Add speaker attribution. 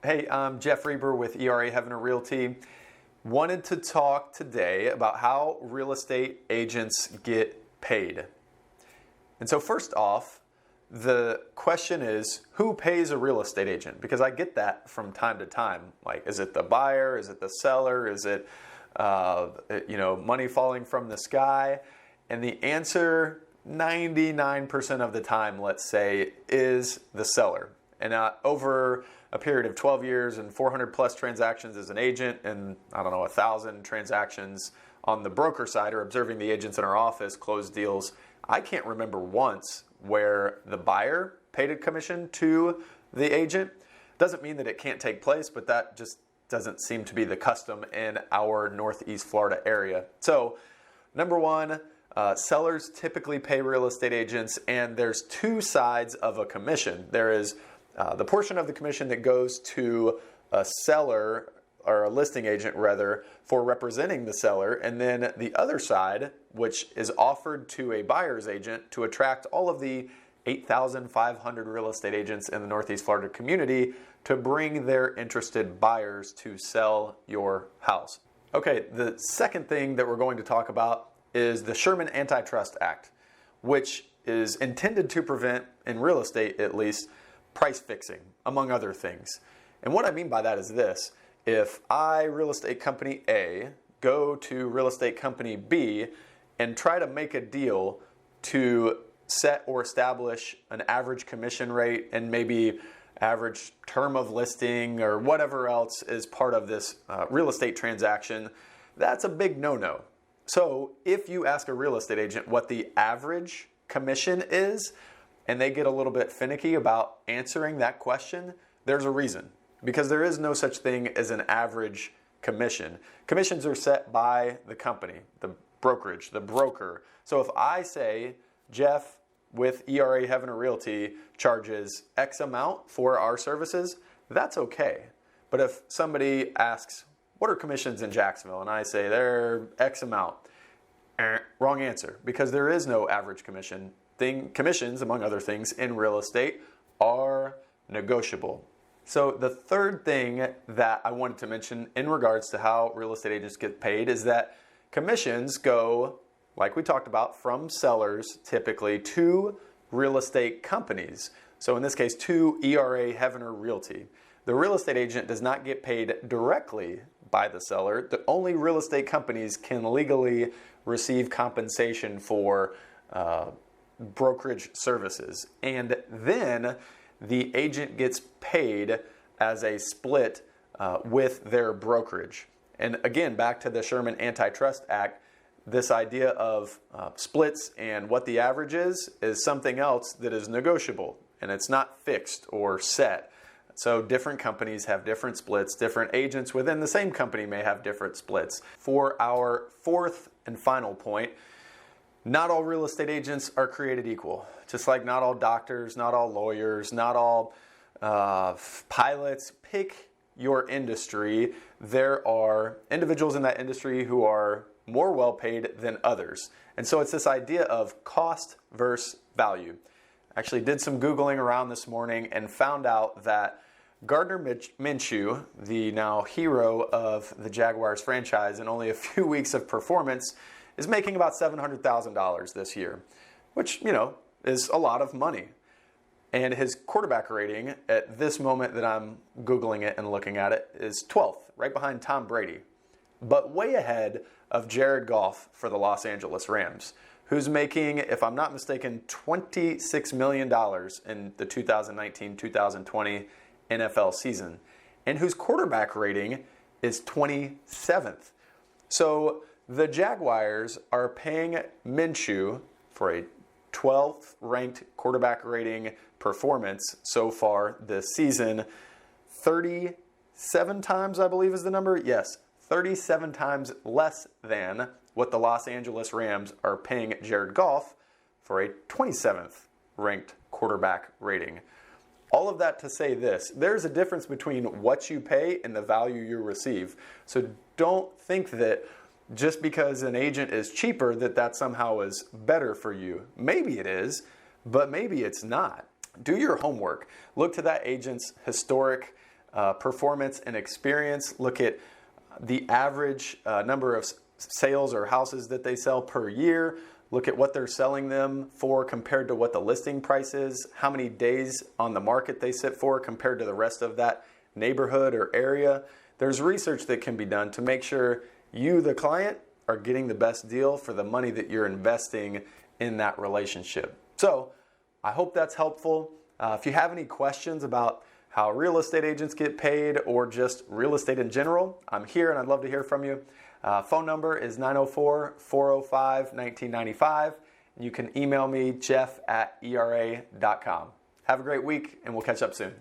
Speaker 1: Hey, I'm Jeff Reber with ERA Heaven Realty. Wanted to talk today about how real estate agents get paid. And so first off, the question is, who pays a real estate agent? Because I get that from time to time. Like, is it the buyer? Is it the seller? Is it, money falling from the sky? And the answer, 99% of the time, let's say, is the seller. And over a period of 12 years and 400 plus transactions as an agent and 1,000 transactions on the broker side or observing the agents in our office close deals, I can't remember once where the buyer paid a commission to the agent. Doesn't mean that it can't take place, but that just doesn't seem to be the custom in our Northeast Florida area. So, number one, sellers typically pay real estate agents, and there's two sides of a commission. There is the portion of the commission that goes to a seller or a listing agent rather for representing the seller, and then the other side, which is offered to a buyer's agent to attract all of the 8,500 real estate agents in the Northeast Florida community to bring their interested buyers to sell your house. Okay, the second thing that we're going to talk about is the Sherman Antitrust Act, which is intended to prevent, in real estate at least, price fixing, among other things. And what I mean by that is this: if I, real estate company A, go to real estate company B and try to make a deal to set or establish an average commission rate and maybe average term of listing or whatever else is part of this real estate transaction, that's a big no-no. So if you ask a real estate agent what the average commission is, and they get a little bit finicky about answering that question, there's a reason. Because there is no such thing as an average commission. Commissions are set by the company, the brokerage, the broker. So if I say, Jeff with ERA Heaven Realty charges X amount for our services, that's okay. But if somebody asks, what are commissions in Jacksonville? And I say, they're X amount. Wrong answer, because there is no average commission. Commissions, among other things, in real estate are negotiable. So the third thing that I wanted to mention in regards to how real estate agents get paid is that commissions go, like we talked about, from sellers typically to real estate companies. So in this case, to ERA Heaven Realty. The real estate agent does not get paid directly by the seller. The only real estate companies can legally receive compensation for brokerage services. And then the agent gets paid as a split with their brokerage. And again, back to the Sherman Antitrust Act, this idea of splits and what the average is something else that is negotiable, and it's not fixed or set. So different companies have different splits. Different agents within the same company may have different splits. For our fourth and final point, not all real estate agents are created equal. Just like not all doctors, not all lawyers, not all pilots. Pick your industry. There are individuals in that industry who are more well paid than others. And so it's this idea of cost versus value. I actually did some Googling around this morning and found out that Gardner Minshew, the now hero of the Jaguars franchise, in only a few weeks of performance, is making about $700,000 this year, which, is a lot of money. And his quarterback rating at this moment that I'm Googling it and looking at it is 12th, right behind Tom Brady, but way ahead of Jared Goff for the Los Angeles Rams, who's making, if I'm not mistaken, $26 million in the 2019-2020 NFL season, and whose quarterback rating is 27th. So the Jaguars are paying Minshew for a 12th ranked quarterback rating performance so far this season. 37 times, I believe is the number. Yes, 37 times less than what the Los Angeles Rams are paying Jared Goff for a 27th ranked quarterback rating. All of that to say this: there's a difference between what you pay and the value you receive. So don't think that just because an agent is cheaper that somehow is better for you. Maybe it is, but maybe it's not. Do your homework. Look to that agent's historic performance and experience. Look at the average number of sales or houses that they sell per year. Look at what they're selling them for compared to what the listing price is, how many days on the market they sit for compared to the rest of that neighborhood or area. There's research that can be done to make sure you, the client, are getting the best deal for the money that you're investing in that relationship. So I hope that's helpful. If you have any questions about how real estate agents get paid or just real estate in general, I'm here and I'd love to hear from you. Phone number is 904-405-1995. You can email me, jeff@era.com. Have a great week, and we'll catch up soon.